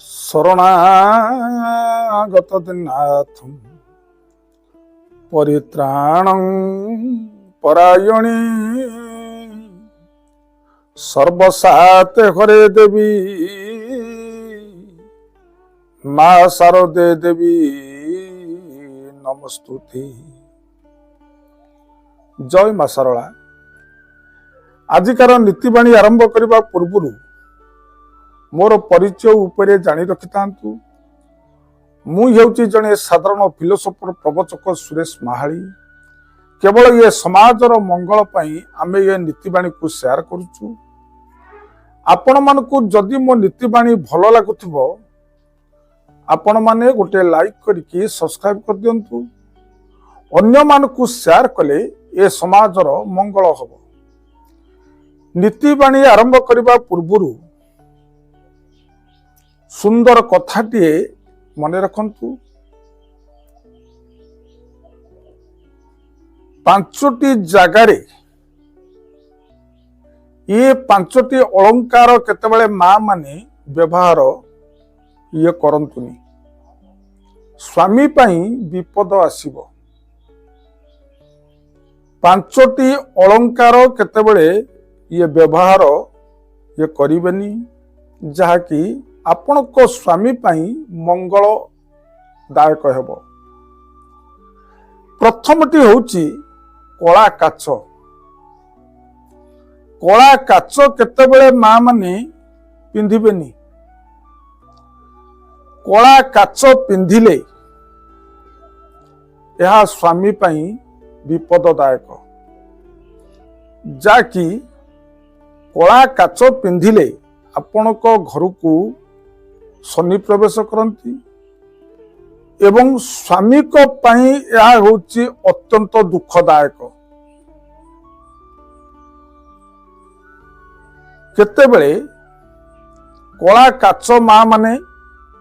शरणागत नाथं परित्राणं परायणे सर्वसाते हरे देवी माँ शारदे देवी नमस्तुते। जय माँ शारदा। आजिकार नीतिवाणी आरंभ करने पूर्व मोर परिचय उपरे जानी रखिथांतु। मु हेउची जने साधारण फिलोसोफर प्रवचक सुरेश महाली। केवल ये समाजर मंगल पाई आमे ये नीतिवाणी को शेयर करूछु। आपण मानकु जदि मो नीतिवाणी भल लागुथिबो आपण माने गोटे लाइक करके सब्सक्राइब कर दियंतु। अन्य मानकु शेयर कले ए समाजर मंगल हबो। नीतिवाणी आरंभ करने पूर्व सुंदर कथाटीए मन रखंतु। पांचटी जगार ये पांचटी अलंकार केतेबेले माँ माने व्यवहार ये करंतुनी। स्वामी पाई विपद आसीबो। पांचटी अलंकार केतेबेले ये व्यवहार ये करिबेनी जहाँकि आपण को स्वामी पाई मंगल दायक हेबो। प्रथमटी होउची कला काच। कला काच केतेबेले माँ माने पिंधिबेनी। कला काच पिंधिले यह स्वामी पाई विपददायक। जाकि कला काच पिंधिले आपण को घर को शनि प्रवेश करती एवं स्वामी को पाई यह होची अत्यंत दुखदायक। केतेबेले कला काच माँ माने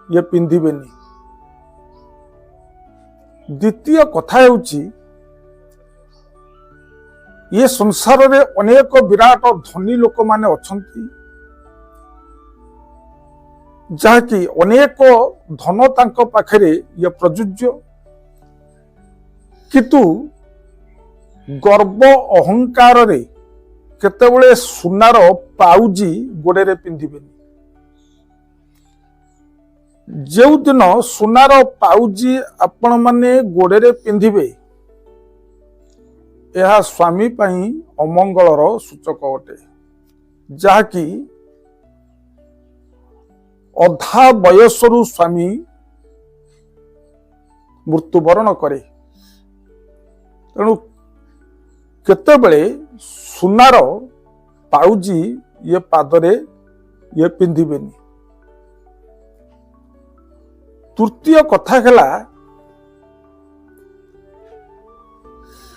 ये पिंधिबेनी। द्वितीय कथा होची ये संसार रे अनेक विराट धनी लोक माने अछंती जहाँकि अनेक धन तांको पाखरे ये प्रजुज्य किंतु गर्व अहंकार रे केतेबेले सुनार पाउजी गोड़े रे पिंधिबेनी। जो दिन सुनार पाउजी आपण माने गोड़े रे पिंधिबे यह स्वामी पाई अमंगलर सूचक अटे। जहाँकि अधा बयसरु स्वामी मृत्युवरण करे। तेणु केतेबेले सुनार पाउजी ये पादरे ये पिंधिबेनी। तृतीय कथा है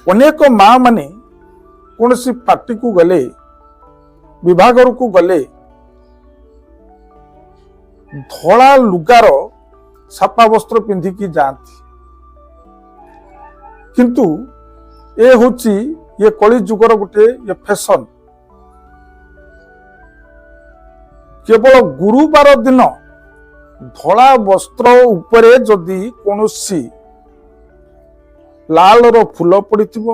अनेक माँ माने कौन सी पार्टी को गले विभागर को गले धला लुगार छापा वस्त्र पिंधिकी जाती किंतु ए होची ये कली जुगर गोटे ये फैशन। केवल गुरुवार दिन धला वस्त्र उपरे जदि कौनसी लाल रो फूल पड़िथिबो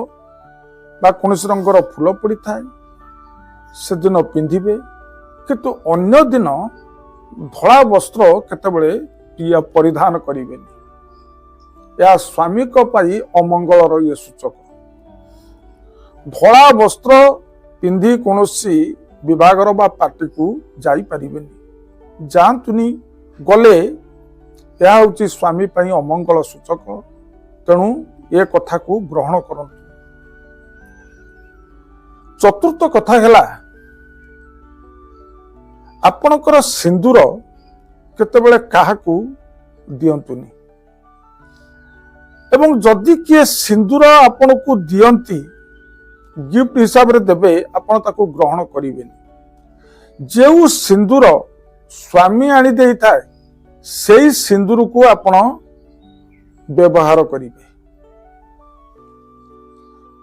बा कौनसी रंगर फूल पड़ी थाए से दिन पिंधिबे। किंतु अन्य दिन धला वस्त्र केतेबेले ये परिधान करिबेनी। या स्वामी को पाई अमंगलर ये सूचक। धला वस्त्र पिंधि कौनसी विभागर बा पार्टी को जाई परिबेनी। जानतुनी गले यह होची स्वामी पाई अमंगल सूचक। तेणु ये कथा को ग्रहण करंतु। चतुर्थ कथा है आपणकर सिंदूर केतेबेले काहाकू दियंतुनी एवं जदि किए सिंदूर आपण को दियंती गिफ्ट हिसाब रे देबे आपण ताको ग्रहण करिवेनी। जेउ सिंदूर स्वामी आनी देई थाए सेई सिंदूर को आपण व्यवहार करिवे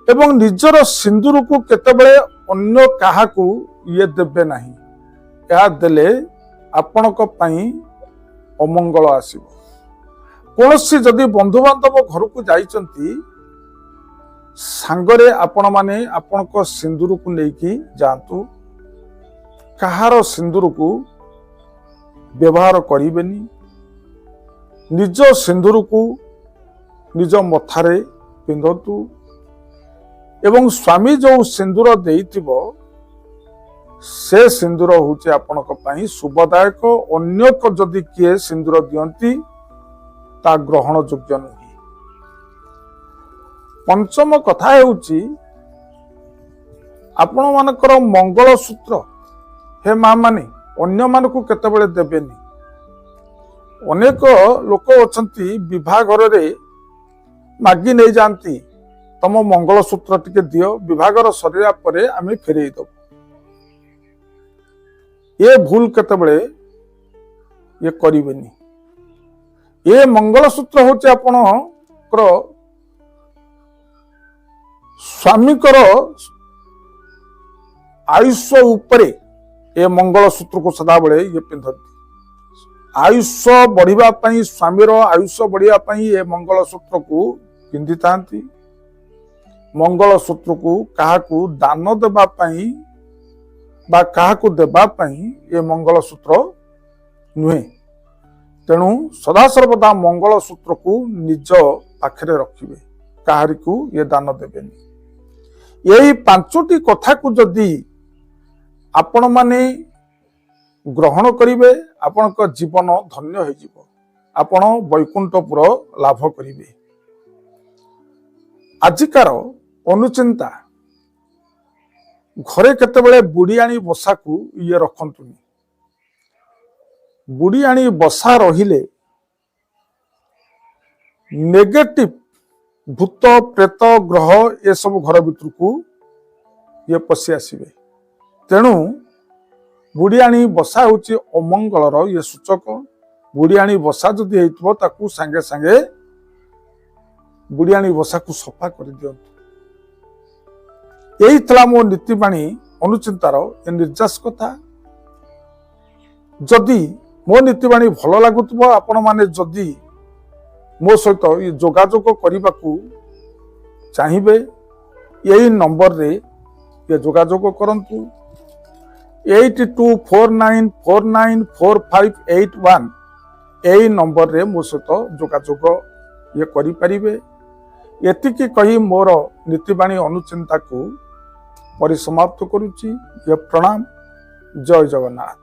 एवं निजर सिंदूर को केतेबेले अन्य काहाकू ये देबे नहीं। यह देले आपण को पाई ଅମଙ୍ଗଳ ଆସିବ। କୌଣସି ଯଦି ବନ୍ଧୁବାନ୍ଧବ ଘରକୁ ଯାଇଛନ୍ତି ସାଙ୍ଗରେ ଆପଣ ମାନେ ଆପଣଙ୍କ ସିନ୍ଦୁରକୁ ନେଇକି ଯାଆନ୍ତୁ। କାହାର ସିନ୍ଦୁରକୁ ବ୍ୟବହାର କରିବେନି। ନିଜ ସିନ୍ଦୁରକୁ ନିଜ ମଥାରେ ପିନ୍ଧନ୍ତୁ ଏବଂ ସ୍ୱାମୀ ଯୋଉ ସିନ୍ଦୁର ଦେଇଥିବ ସେ ସିନ୍ଦୁର ହଉଛି ଆପଣଙ୍କ ପାଇଁ ଶୁଭଦାୟକ। ଅନ୍ୟ ଯଦି କିଏ ସିନ୍ଦୁର ଦିଅନ୍ତି ତା ଗ୍ରହଣ ଯୋଗ୍ୟ ନୁହେଁ। ପଞ୍ଚମ କଥା ହେଉଛି ଆପଣ ମାନଙ୍କର ମଙ୍ଗଳସୂତ୍ର ହେ ମା ମାନେ ଅନ୍ୟମାନଙ୍କୁ କେତେବେଳେ ଦେବେନି। ଅନେକ ଲୋକ ଅଛନ୍ତି ବିବାହ ଘରରେ ମାଗି ନେଇଯାଆନ୍ତି, ତମ ମଙ୍ଗଳସୂତ୍ର ଟିକେ ଦିଅ, ବିବାହର ସରିଲା ପରେ ଆମେ ଫେରେଇ ଦେବୁ। ଏ ଭୁଲ କେତେବେଳେ ଇଏ କରିବେନି। ଏ ମଙ୍ଗଳସୂତ୍ର ହଉଛି ଆପଣଙ୍କର ସ୍ୱାମୀଙ୍କର ଆୟୁଷ ଉପରେ ଏ ମଙ୍ଗଳସୂତ୍ରକୁ ସଦାବେଳେ ଇଏ ପିନ୍ଧନ୍ତି। ଆୟୁଷ ବଢିବା ପାଇଁ, ସ୍ୱାମୀର ଆୟୁଷ ବଢିବା ପାଇଁ ଏ ମଙ୍ଗଳସୂତ୍ରକୁ ପିନ୍ଧିଥାନ୍ତି। ମଙ୍ଗଳସୂତ୍ରକୁ କାହାକୁ ଦାନ ଦେବା ପାଇଁ ବା କାହାକୁ ଦେବା ପାଇଁ ଏ ମଙ୍ଗଳସୂତ୍ର ନୁହେଁ। ତେଣୁ ସଦାସର୍ବଦା ମଙ୍ଗଳସୂତ୍ରକୁ ନିଜ ପାଖରେ ରଖିବେ, କାହାରିକୁ ଏ ଦାନ ଦେବେନି। ଏହି 5ଟି କଥାକୁ ଯଦି ଆପଣ ମାନେ ଗ୍ରହଣ କରିବେ ଆପଣଙ୍କ ଜୀବନ ଧନ୍ୟ ହୋଇଯିବ। ଆପଣ ବୈକୁଣ୍ଠପୁର ଲାଭ କରିବେ। ଆଜିକାର ଅନୁଚିନ୍ତା ଘରେ କେତେବେଳେ ବୁଢିଆଣୀ ବସାକୁ ଇଏ ରଖନ୍ତୁନି। ବୁଢିଆଣୀ ବସା ରହିଲେ ନେଗେଟିଭ ଭୂତ ପ୍ରେତ ଗ୍ରହ ଏସବୁ ଘର ଭିତରକୁ ଇଏ ପଶି ଆସିବେ। ତେଣୁ ବୁଢିଆଣୀ ବସା ହଉଛି ଅମଙ୍ଗଳର ଇଏ ସୂଚକ। ବୁଢିଆଣୀ ବସା ଯଦି ହେଇଥିବ ତାକୁ ସାଙ୍ଗେ ସାଙ୍ଗେ ବୁଢିଆଣୀ ବସାକୁ ସଫା କରିଦିଅନ୍ତୁ। ଏଇ ଥିଲା ମୋ ନୀତିବାଣୀ ଅନୁଚିନ୍ତାର ଏ ନିର୍ଯାସ କଥା। ଯଦି ମୋ ନୀତିବାଣୀ ଭଲ ଲାଗୁଥିବ, ଆପଣ ମାନେ ଯଦି ମୋ ସହିତ ଯୋଗାଯୋଗ କରିବାକୁ ଚାହିଁବେ ଏଇ ନମ୍ବରରେ ଯୋଗାଯୋଗ କରନ୍ତୁ। 8249494581 ଏଇ ନମ୍ବରରେ ମୋ ସହିତ ଯୋଗାଯୋଗ କରିପାରିବେ। ଏତିକି କହି ମୋର ନୀତିବାଣୀ ଅନୁଚିନ୍ତାକୁ ପରିସମାପ୍ତ କରୁଛି। ପ୍ରଣାମ। ଜୟ ଜଗନ୍ନାଥ।